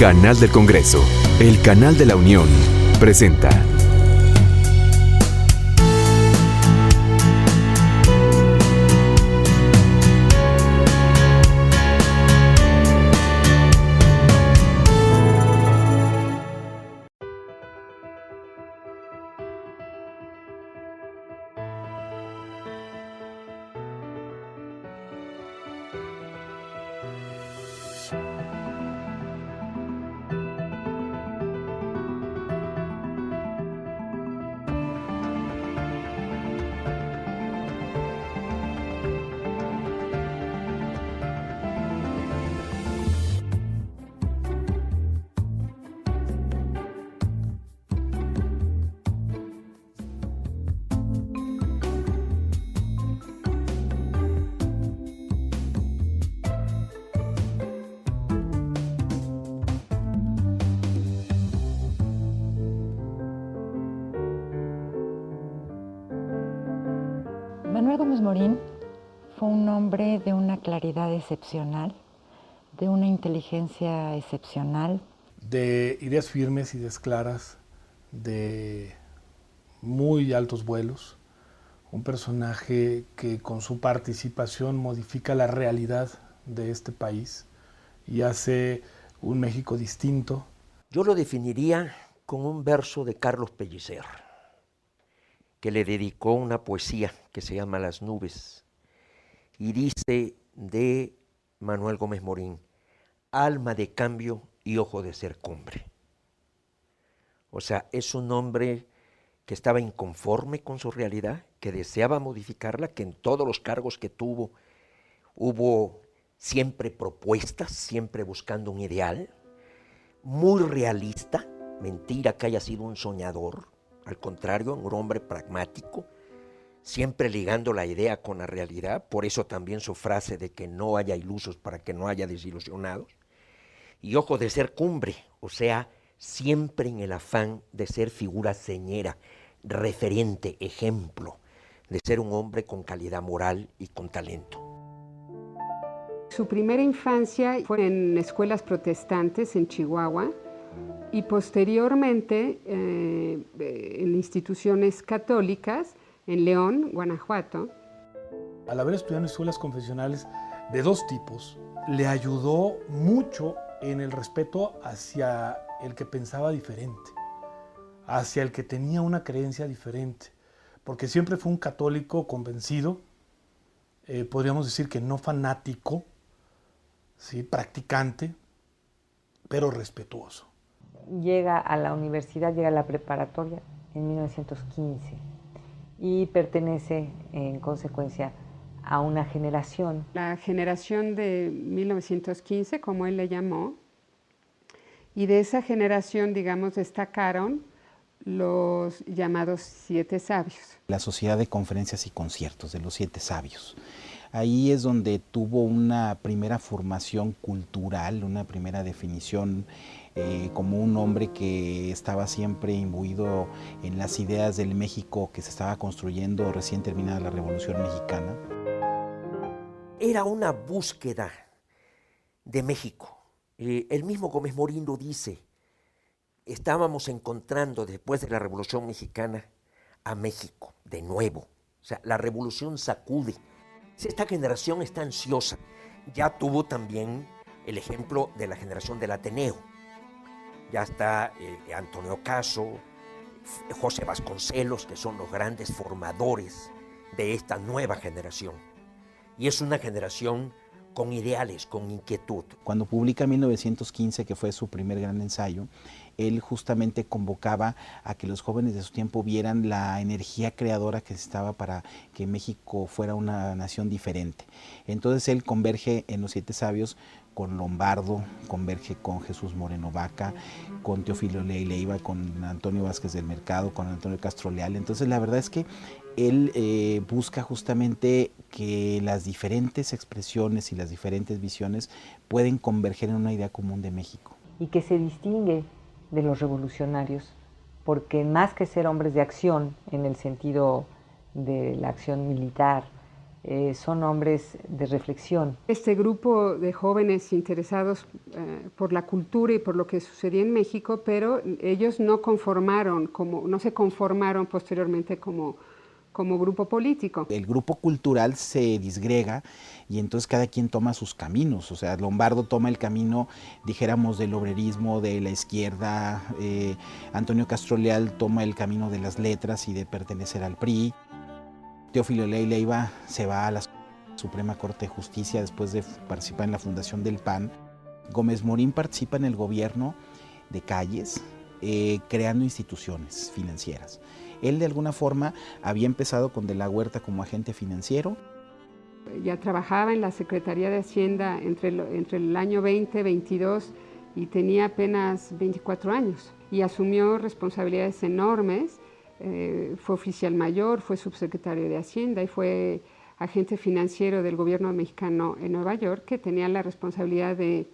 Canal del Congreso, el canal de la Unión, presenta. Manuel Gómez Morín fue un hombre de una claridad excepcional, de una inteligencia excepcional. De ideas firmes, ideas claras, de muy altos vuelos. Un personaje que con su participación modifica la realidad de este país y hace un México distinto. Yo lo definiría con un verso de Carlos Pellicer, que le dedicó una poesía que se llama Las nubes, y dice de Manuel Gómez Morín: alma de cambio y ojo de sercumbre. O sea, es un hombre que estaba inconforme con su realidad, que deseaba modificarla, que en todos los cargos que tuvo hubo siempre propuestas, siempre buscando un ideal, muy realista, mentira que haya sido un soñador, al contrario, un hombre pragmático, siempre ligando la idea con la realidad, por eso también su frase de que no haya ilusos para que no haya desilusionados, y ojo de ser cumbre, o sea, siempre en el afán de ser figura señera, referente, ejemplo, de ser un hombre con calidad moral y con talento. Su primera infancia fue en escuelas protestantes en Chihuahua y posteriormente en instituciones católicas en León, Guanajuato. Al haber estudiado en escuelas confesionales de dos tipos, le ayudó mucho en el respeto hacia el que pensaba diferente, hacia el que tenía una creencia diferente, porque siempre fue un católico convencido, podríamos decir que no fanático, ¿sí? Practicante, pero respetuoso. Llega a la universidad, llega a la preparatoria en 1915 y pertenece en consecuencia a una generación. La generación de 1915, como él le llamó, y de esa generación, digamos, destacaron los llamados Siete Sabios. La Sociedad de Conferencias y Conciertos de los Siete Sabios. Ahí es donde tuvo una primera formación cultural, una primera definición como un hombre que estaba siempre imbuido en las ideas del México que se estaba construyendo recién terminada la Revolución Mexicana. Era una búsqueda de México. El mismo Gómez Morín lo dice. Estábamos encontrando después de la Revolución Mexicana a México de nuevo. O sea, la revolución sacude. Esta generación está ansiosa. Ya tuvo también el ejemplo de la generación del Ateneo. Ya está Antonio Caso, José Vasconcelos, que son los grandes formadores de esta nueva generación. Y es una generación con ideales, con inquietud. Cuando publica 1915, que fue su primer gran ensayo, él justamente convocaba a que los jóvenes de su tiempo vieran la energía creadora que estaba para que México fuera una nación diferente. Entonces él converge en los Siete Sabios con Lombardo, converge con Jesús Moreno Vaca, con Teófilo Leiva, con Antonio Vázquez del Mercado, con Antonio Castro Leal. Entonces la verdad es que él busca justamente que las diferentes expresiones y las diferentes visiones pueden converger en una idea común de México. Y que se distingue de los revolucionarios, porque más que ser hombres de acción, en el sentido de la acción militar, son hombres de reflexión. Este grupo de jóvenes interesados por la cultura y por lo que sucedía en México, pero ellos no se conformaron posteriormente como grupo político. El grupo cultural se disgrega y entonces cada quien toma sus caminos. O sea, Lombardo toma el camino, dijéramos, del obrerismo, de la izquierda. Antonio Castro Leal toma el camino de las letras y de pertenecer al PRI. Teófilo Leiva se va a la Suprema Corte de Justicia después de participar en la fundación del PAN. Gómez Morín participa en el gobierno de Calles, creando instituciones financieras. Él de alguna forma había empezado con De la Huerta como agente financiero. Ya trabajaba en la Secretaría de Hacienda entre el año 20-22 y tenía apenas 24 años y asumió responsabilidades enormes. Fue oficial mayor, fue subsecretario de Hacienda y fue agente financiero del gobierno mexicano en Nueva York, que tenía la responsabilidad de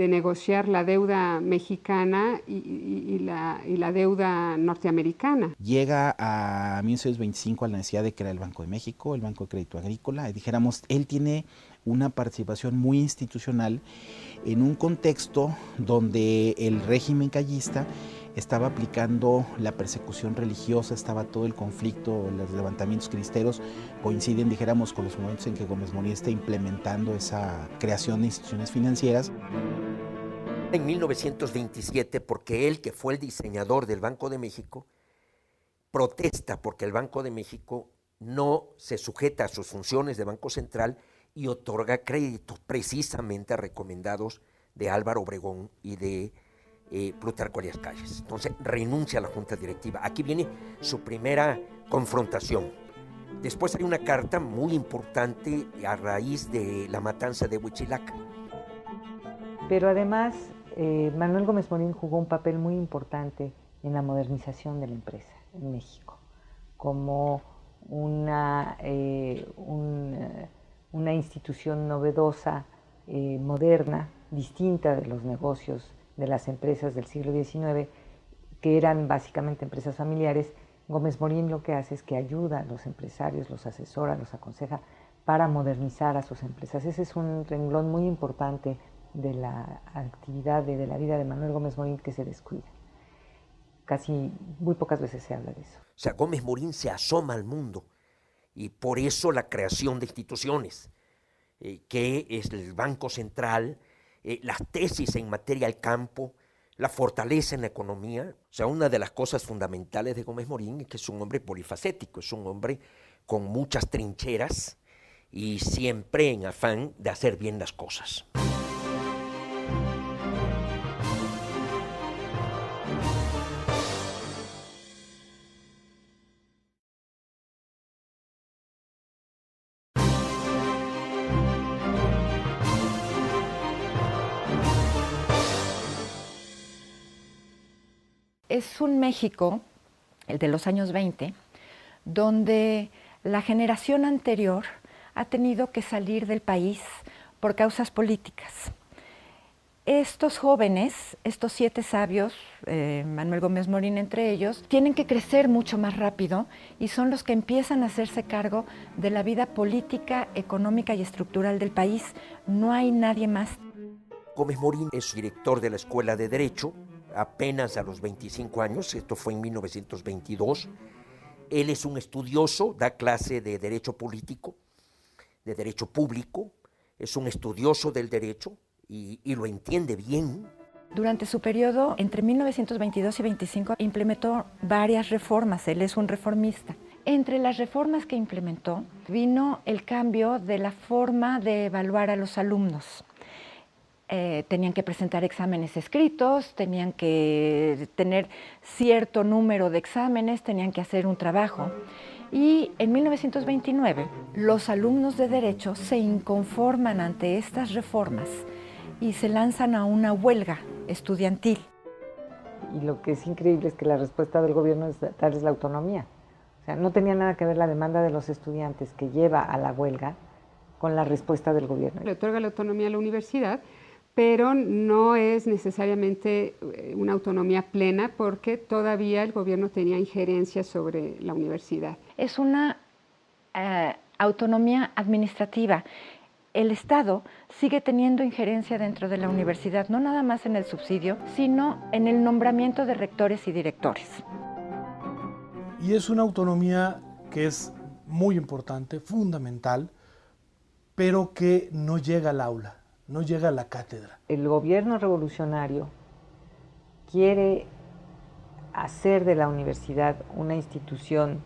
negociar la deuda mexicana y la deuda norteamericana. Llega a 1925 a la necesidad de crear el Banco de México, el Banco de Crédito Agrícola. Dijéramos, él tiene una participación muy institucional en un contexto donde el régimen callista estaba aplicando la persecución religiosa, estaba todo el conflicto, los levantamientos cristeros coinciden, dijéramos, con los momentos en que Gómez Morín está implementando esa creación de instituciones financieras. En 1927, porque él, que fue el diseñador del Banco de México, protesta porque el Banco de México no se sujeta a sus funciones de Banco Central y otorga créditos precisamente a recomendados de Álvaro Obregón y de Plutarco Elías Calles. Entonces renuncia a la junta directiva. Aquí viene su primera confrontación. Después hay una carta muy importante a raíz de la matanza de Huitzilac. Pero además, Manuel Gómez Morín jugó un papel muy importante en la modernización de la empresa en México, como una institución novedosa, moderna, distinta de los negocios de las empresas del siglo XIX, que eran básicamente empresas familiares. Gómez Morín lo que hace es que ayuda a los empresarios, los asesora, los aconseja para modernizar a sus empresas. Ese es un renglón muy importante de la actividad de la vida de Manuel Gómez Morín que se descuida. Casi muy pocas veces se habla de eso. O sea, Gómez Morín se asoma al mundo y por eso la creación de instituciones, que es el Banco Central, las tesis en materia al campo, la fortaleza en la economía. O sea, una de las cosas fundamentales de Gómez Morín es que es un hombre polifacético, es un hombre con muchas trincheras y siempre en afán de hacer bien las cosas. Es un México, el de los años 20, donde la generación anterior ha tenido que salir del país por causas políticas. Estos jóvenes, estos 7 sabios, Manuel Gómez Morín entre ellos, tienen que crecer mucho más rápido y son los que empiezan a hacerse cargo de la vida política, económica y estructural del país. No hay nadie más. Gómez Morín es director de la Escuela de Derecho, apenas a los 25 años, esto fue en 1922. Él es un estudioso, da clase de Derecho Político, de Derecho Público, es un estudioso del derecho y lo entiende bien. Durante su periodo, entre 1922 y 25, implementó varias reformas. Él es un reformista. Entre las reformas que implementó, vino el cambio de la forma de evaluar a los alumnos. Tenían que presentar exámenes escritos, tenían que tener cierto número de exámenes, tenían que hacer un trabajo. Y en 1929, los alumnos de Derecho se inconforman ante estas reformas y se lanzan a una huelga estudiantil. Y lo que es increíble es que la respuesta del gobierno es darles la autonomía. O sea, no tenía nada que ver la demanda de los estudiantes que lleva a la huelga con la respuesta del gobierno. Le otorga la autonomía a la universidad, pero no es necesariamente una autonomía plena porque todavía el gobierno tenía injerencia sobre la universidad. Es una autonomía administrativa. El Estado sigue teniendo injerencia dentro de la universidad, no nada más en el subsidio, sino en el nombramiento de rectores y directores. Y es una autonomía que es muy importante, fundamental, pero que no llega al aula, no llega a la cátedra. El gobierno revolucionario quiere hacer de la universidad una institución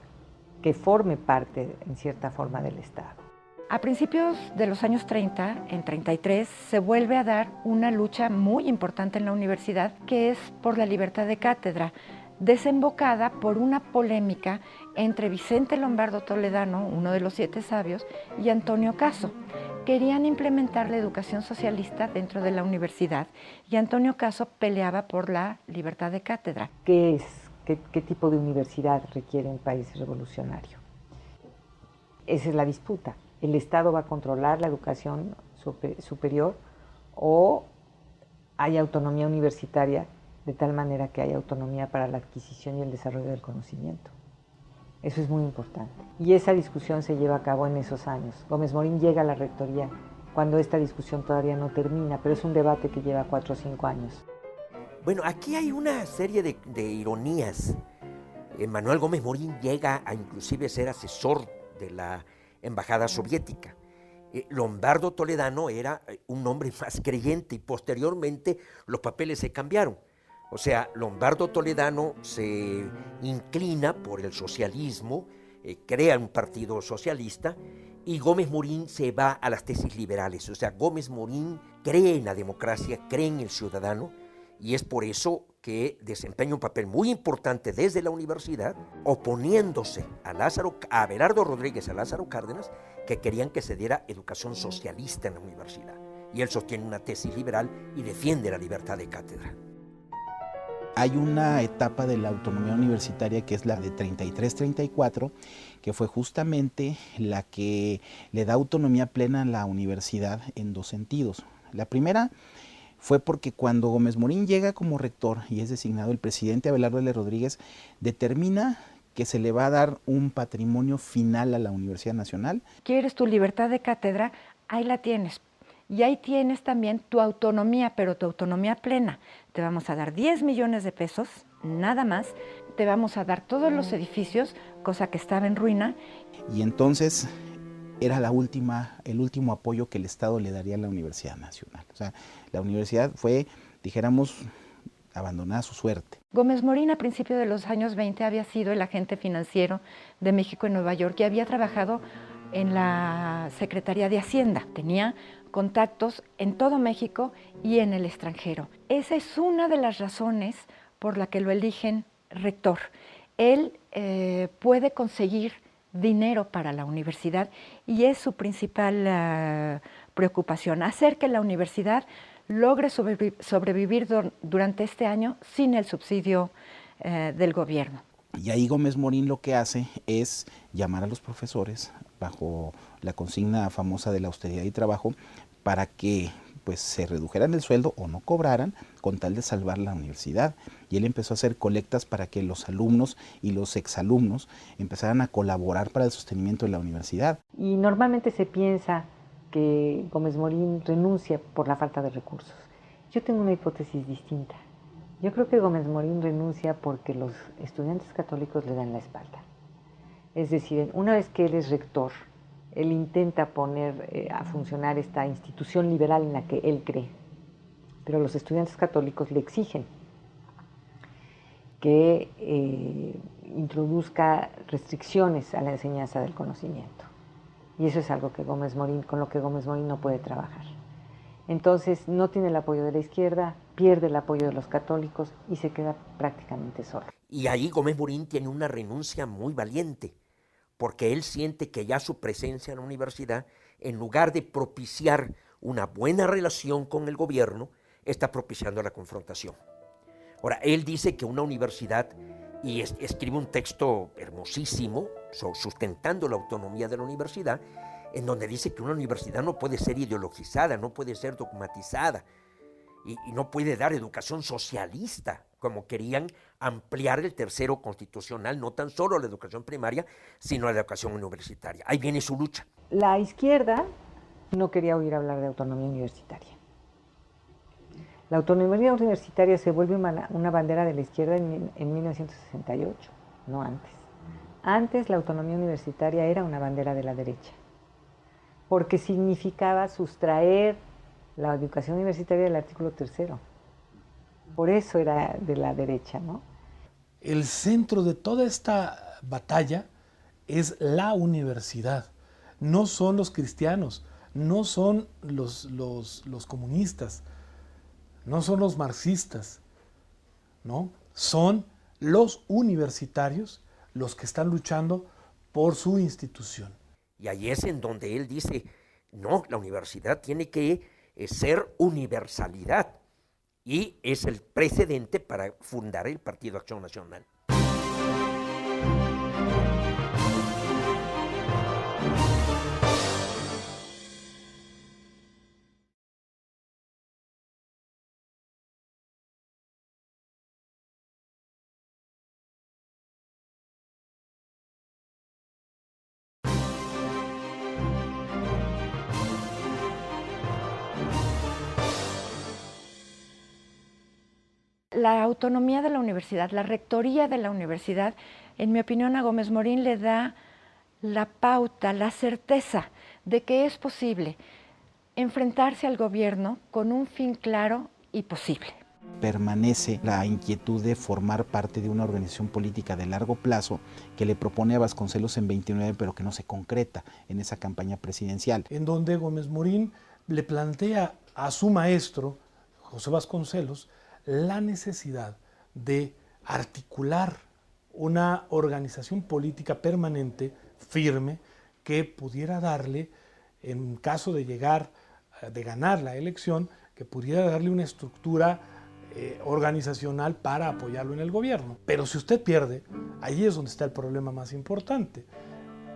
que forme parte, en cierta forma, del Estado. A principios de los años 30, en 33, se vuelve a dar una lucha muy importante en la universidad, que es por la libertad de cátedra, desembocada por una polémica entre Vicente Lombardo Toledano, uno de los 7 sabios, y Antonio Caso. Querían implementar la educación socialista dentro de la universidad y Antonio Caso peleaba por la libertad de cátedra. ¿Qué es? ¿Qué tipo de universidad requiere un país revolucionario? Esa es la disputa. ¿El Estado va a controlar la educación superior o hay autonomía universitaria de tal manera que hay autonomía para la adquisición y el desarrollo del conocimiento? Eso es muy importante. Y esa discusión se lleva a cabo en esos años. Gómez Morín llega a la rectoría cuando esta discusión todavía no termina, pero es un debate que lleva 4 o 5 años. Bueno, aquí hay una serie de ironías. Manuel Gómez Morín llega a inclusive ser asesor de la embajada soviética. Lombardo Toledano era un hombre más creyente y posteriormente los papeles se cambiaron. O sea, Lombardo Toledano se inclina por el socialismo, crea un partido socialista y Gómez Morín se va a las tesis liberales. O sea, Gómez Morín cree en la democracia, cree en el ciudadano y es por eso que desempeña un papel muy importante desde la universidad, oponiéndose a Abelardo Rodríguez, a Lázaro Cárdenas, que querían que se diera educación socialista en la universidad. Y él sostiene una tesis liberal y defiende la libertad de cátedra. Hay una etapa de la autonomía universitaria que es la de 33-34, que fue justamente la que le da autonomía plena a la universidad en 2 sentidos. La primera fue porque cuando Gómez Morín llega como rector y es designado, el presidente Abelardo L. Rodríguez determina que se le va a dar un patrimonio final a la Universidad Nacional. ¿Quieres tu libertad de cátedra? Ahí la tienes. Y ahí tienes también tu autonomía, pero tu autonomía plena. Te vamos a dar 10 millones de pesos, nada más. Te vamos a dar todos los edificios, cosa que estaba en ruina. Y entonces era el último apoyo que el Estado le daría a la Universidad Nacional. O sea, la universidad fue, dijéramos, abandonada a su suerte. Gómez Morín a principios de los años 20 había sido el agente financiero de México en Nueva York y había trabajado en la Secretaría de Hacienda. Tenía contactos en todo México y en el extranjero. Esa es una de las razones por la que lo eligen rector. Él puede conseguir dinero para la universidad y es su principal preocupación, hacer que la universidad logre sobrevivir durante este año sin el subsidio del gobierno. Y ahí Gómez Morín lo que hace es llamar a los profesores bajo la consigna famosa de la austeridad y trabajo para que pues se redujeran el sueldo o no cobraran con tal de salvar la universidad. Y él empezó a hacer colectas para que los alumnos y los exalumnos empezaran a colaborar para el sostenimiento de la universidad. Y normalmente se piensa que Gómez Morín renuncia por la falta de recursos. Yo tengo una hipótesis distinta. Yo creo que Gómez Morín renuncia porque los estudiantes católicos le dan la espalda. Es decir, una vez que él es rector, él intenta poner a funcionar esta institución liberal en la que él cree, pero los estudiantes católicos le exigen que introduzca restricciones a la enseñanza del conocimiento. Y eso es algo que con lo que Gómez Morín no puede trabajar. Entonces no tiene el apoyo de la izquierda, pierde el apoyo de los católicos y se queda prácticamente solo. Y ahí Gómez Morín tiene una renuncia muy valiente, porque él siente que ya su presencia en la universidad, en lugar de propiciar una buena relación con el gobierno, está propiciando la confrontación. Ahora, él dice que una universidad, y escribe un texto hermosísimo, sustentando la autonomía de la universidad, en donde dice que una universidad no puede ser ideologizada, no puede ser dogmatizada, y no puede dar educación socialista. como querían ampliar el tercero constitucional, no tan solo la educación primaria, sino la educación universitaria. Ahí viene su lucha. La izquierda no quería oír hablar de autonomía universitaria. La autonomía universitaria se vuelve una bandera de la izquierda en 1968, no antes. Antes la autonomía universitaria era una bandera de la derecha, porque significaba sustraer la educación universitaria del artículo 3. Por eso era de la derecha, ¿no? El centro de toda esta batalla es la universidad. No son los cristianos, no son los comunistas, no son los marxistas, ¿no? Son los universitarios los que están luchando por su institución. Y ahí es en donde él dice, no, la universidad tiene que ser universalidad. Y es el precedente para fundar el Partido Acción Nacional. La autonomía de la universidad, la rectoría de la universidad, en mi opinión, a Gómez Morín le da la pauta, la certeza de que es posible enfrentarse al gobierno con un fin claro y posible. Permanece la inquietud de formar parte de una organización política de largo plazo que le propone a Vasconcelos en 29, pero que no se concreta en esa campaña presidencial. En donde Gómez Morín le plantea a su maestro, José Vasconcelos, la necesidad de articular una organización política permanente, firme, que pudiera darle, en caso de ganar la elección, que pudiera darle una estructura organizacional para apoyarlo en el gobierno. Pero si usted pierde, ahí es donde está el problema más importante.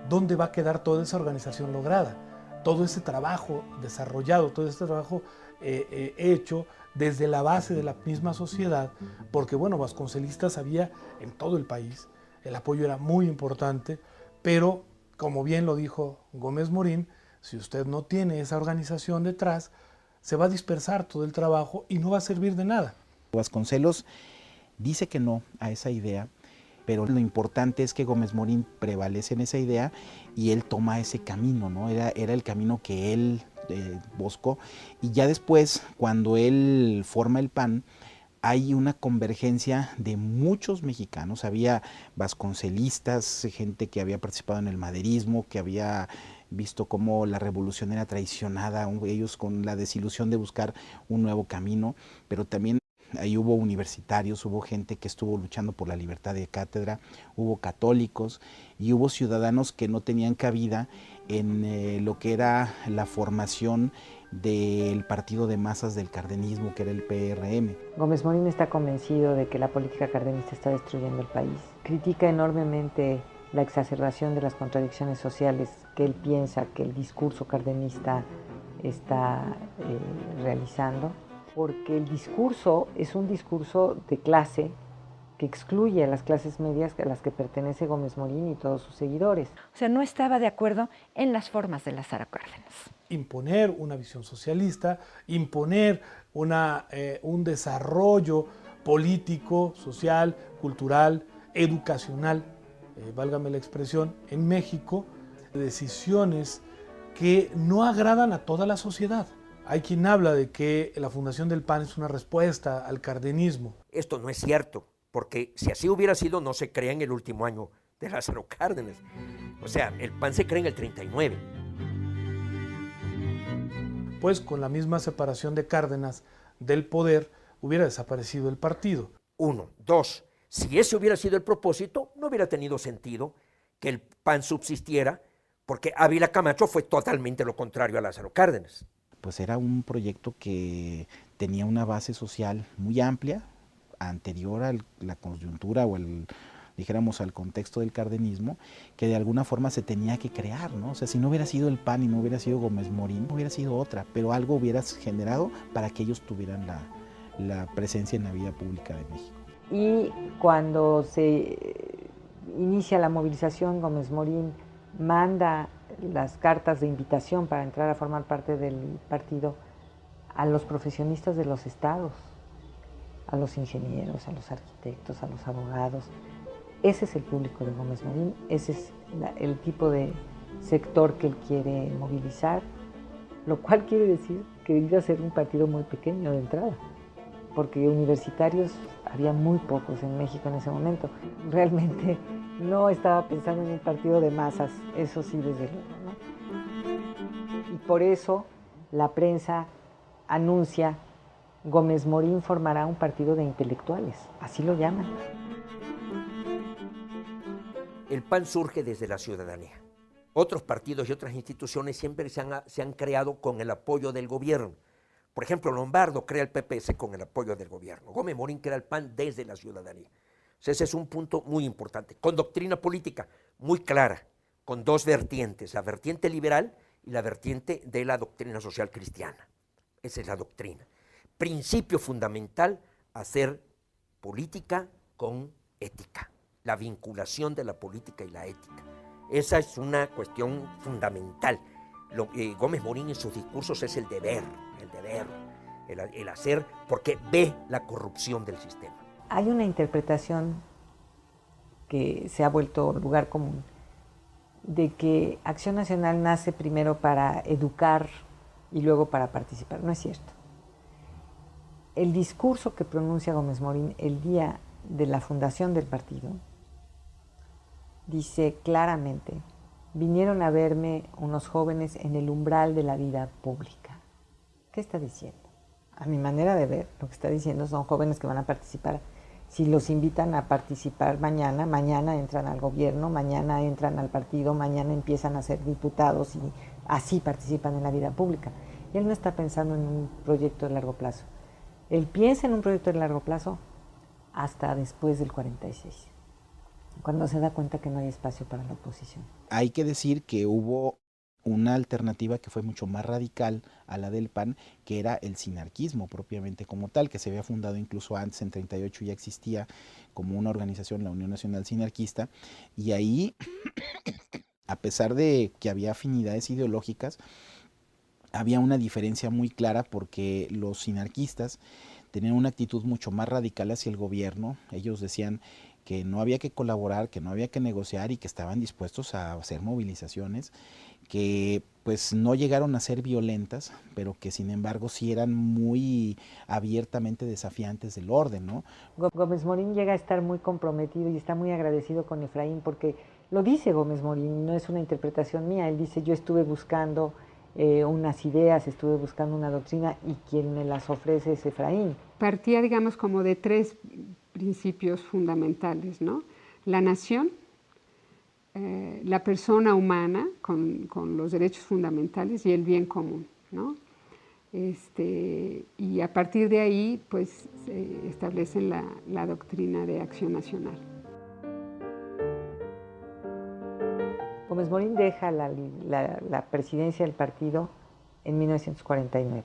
¿Dónde va a quedar toda esa organización lograda? Todo ese trabajo desarrollado, todo ese trabajo hecho desde la base de la misma sociedad, porque bueno, vasconcelistas había en todo el país, el apoyo era muy importante, pero como bien lo dijo Gómez Morín, si usted no tiene esa organización detrás, se va a dispersar todo el trabajo y no va a servir de nada. Vasconcelos dice que no a esa idea, pero lo importante es que Gómez Morín prevalece en esa idea y él toma ese camino, ¿no? Era el camino que él buscó, y ya después, cuando él forma el PAN, hay una convergencia de muchos mexicanos. Había vasconcelistas, gente que había participado en el maderismo, que había visto cómo la revolución era traicionada, ellos con la desilusión de buscar un nuevo camino, pero también ahí hubo universitarios, hubo gente que estuvo luchando por la libertad de cátedra, hubo católicos y hubo ciudadanos que no tenían cabida en lo que era la formación del partido de masas del cardenismo, que era el PRM. Gómez Morín está convencido de que la política cardenista está destruyendo el país. Critica enormemente la exacerbación de las contradicciones sociales que él piensa que el discurso cardenista está realizando, porque el discurso es un discurso de clase que excluye a las clases medias a las que pertenece Gómez Morín y todos sus seguidores. O sea, no estaba de acuerdo en las formas de Lázaro Cárdenas. Imponer una visión socialista, imponer un desarrollo político, social, cultural, educacional, válgame la expresión, en México, decisiones que no agradan a toda la sociedad. Hay quien habla de que la fundación del PAN es una respuesta al cardenismo. Esto no es cierto, porque si así hubiera sido, no se crea en el último año de Lázaro Cárdenas. O sea, el PAN se crea en el 39. Pues con la misma separación de Cárdenas del poder, hubiera desaparecido el partido. 1. 2. Si ese hubiera sido el propósito, no hubiera tenido sentido que el PAN subsistiera, porque Ávila Camacho fue totalmente lo contrario a Lázaro Cárdenas. Pues era un proyecto que tenía una base social muy amplia, anterior a la coyuntura o dijéramos al contexto del cardenismo, que de alguna forma se tenía que crear, ¿no? O sea, si no hubiera sido el PAN y no hubiera sido Gómez Morín, hubiera sido otra, pero algo hubiera generado para que ellos tuvieran la presencia en la vida pública de México. Y cuando se inicia la movilización, Gómez Morín manda las cartas de invitación para entrar a formar parte del partido a los profesionistas de los estados, a los ingenieros, a los arquitectos, a los abogados. Ese es el público de Gómez Morín, ese es el tipo de sector que él quiere movilizar, lo cual quiere decir que iba a ser un partido muy pequeño de entrada, porque universitarios había muy pocos en México en ese momento. Realmente no estaba pensando en un partido de masas, eso sí, desde luego, ¿no? Y por eso la prensa anuncia: Gómez Morín formará un partido de intelectuales, así lo llaman. El PAN surge desde la ciudadanía. Otros partidos y otras instituciones siempre se han creado con el apoyo del gobierno. Por ejemplo, Lombardo crea el PPS con el apoyo del gobierno. Gómez Morín crea el PAN desde la ciudadanía. Ese es un punto muy importante, con doctrina política muy clara, con dos vertientes, la vertiente liberal y la vertiente de la doctrina social cristiana. Esa es la doctrina. Principio fundamental, hacer política con ética, la vinculación de la política y la ética. Esa es una cuestión fundamental. Gómez Morín en sus discursos es el deber, el hacer, porque ve la corrupción del sistema. Hay una interpretación que se ha vuelto lugar común de que Acción Nacional nace primero para educar y luego para participar. No es cierto. El discurso que pronuncia Gómez Morín el día de la fundación del partido dice claramente: vinieron a verme unos jóvenes en el umbral de la vida pública. ¿Qué está diciendo? A mi manera de ver, lo que está diciendo son jóvenes que van a participar. Si los invitan a participar mañana entran al gobierno, mañana entran al partido, mañana empiezan a ser diputados y así participan en la vida pública. Y él no está pensando en un proyecto de largo plazo. Él piensa en un proyecto de largo plazo hasta después del 46, cuando se da cuenta que no hay espacio para la oposición. Hay que decir que hubo una alternativa que fue mucho más radical a la del PAN, que era el sinarquismo propiamente como tal, que se había fundado incluso antes, en 38 ya existía como una organización, la Unión Nacional Sinarquista, y ahí, a pesar de que había afinidades ideológicas, había una diferencia muy clara, porque los sinarquistas tenían una actitud mucho más radical hacia el gobierno. Ellos decían que no había que colaborar, que no había que negociar y que estaban dispuestos a hacer movilizaciones, que pues no llegaron a ser violentas, pero que sin embargo sí eran muy abiertamente desafiantes del orden, ¿no? Gómez Morín llega a estar muy comprometido y está muy agradecido con Efraín, porque lo dice Gómez Morín, no es una interpretación mía. Él dice: yo estuve buscando unas ideas, estuve buscando una doctrina, y quien me las ofrece es Efraín. Partía, digamos, como de tres principios fundamentales, ¿no? La nación, la persona humana con los derechos fundamentales y el bien común, ¿no? Y a partir de ahí, pues, establecen la doctrina de Acción Nacional. Gómez Morín deja la presidencia del partido en 1949,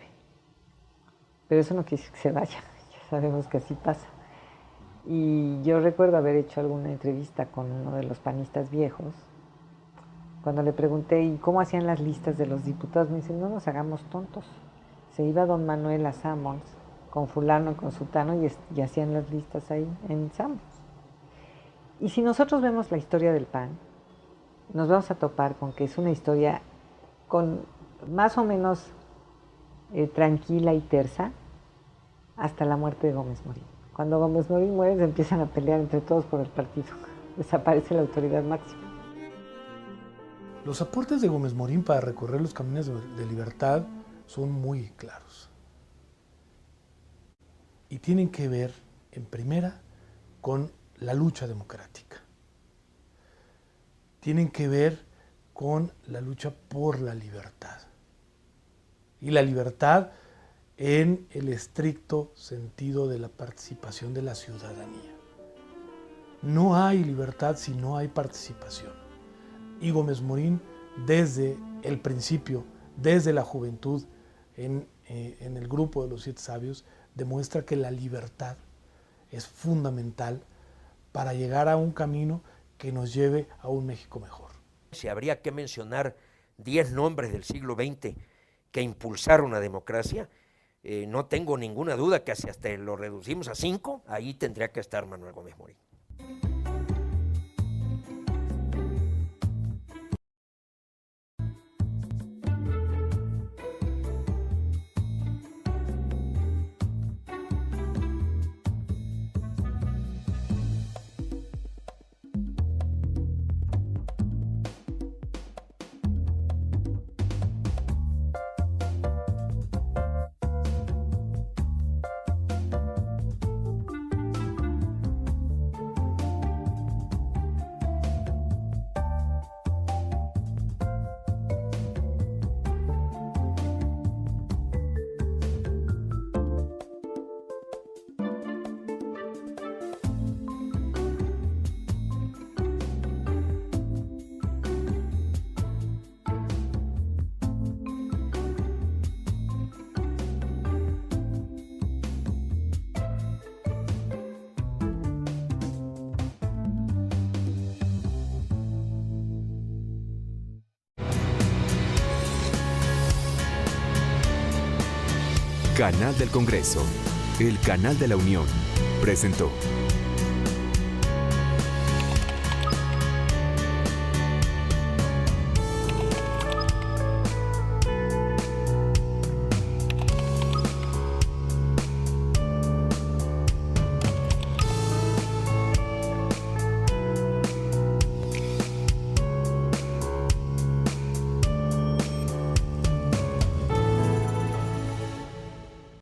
pero eso no quiere decir que se vaya, ya sabemos que así pasa. Y yo recuerdo haber hecho alguna entrevista con uno de los panistas viejos, cuando le pregunté: ¿y cómo hacían las listas de los diputados? Me dicen: no nos hagamos tontos. Se iba don Manuel a Sanborns con fulano, con sutano, y hacían las listas ahí en Sanborns. Y si nosotros vemos la historia del PAN, nos vamos a topar con que es una historia con más o menos tranquila y tersa hasta la muerte de Gómez Morín. Cuando Gómez Morín muere, se empiezan a pelear entre todos por el partido. Desaparece la autoridad máxima. Los aportes de Gómez Morín para recorrer los caminos de libertad son muy claros. Y tienen que ver, en primera, con la lucha democrática. Tienen que ver con la lucha por la libertad. Y la libertad en el estricto sentido de la participación de la ciudadanía. No hay libertad si no hay participación. Y Gómez Morín, desde el principio, desde la juventud, en el grupo de los 7 sabios, demuestra que la libertad es fundamental para llegar a un camino que nos lleve a un México mejor. Si habría que mencionar 10 nombres del siglo XX que impulsaron la democracia, no tengo ninguna duda que si hasta lo reducimos a 5, ahí tendría que estar Manuel Gómez Morín. Canal del Congreso, el canal de la Unión, presentó.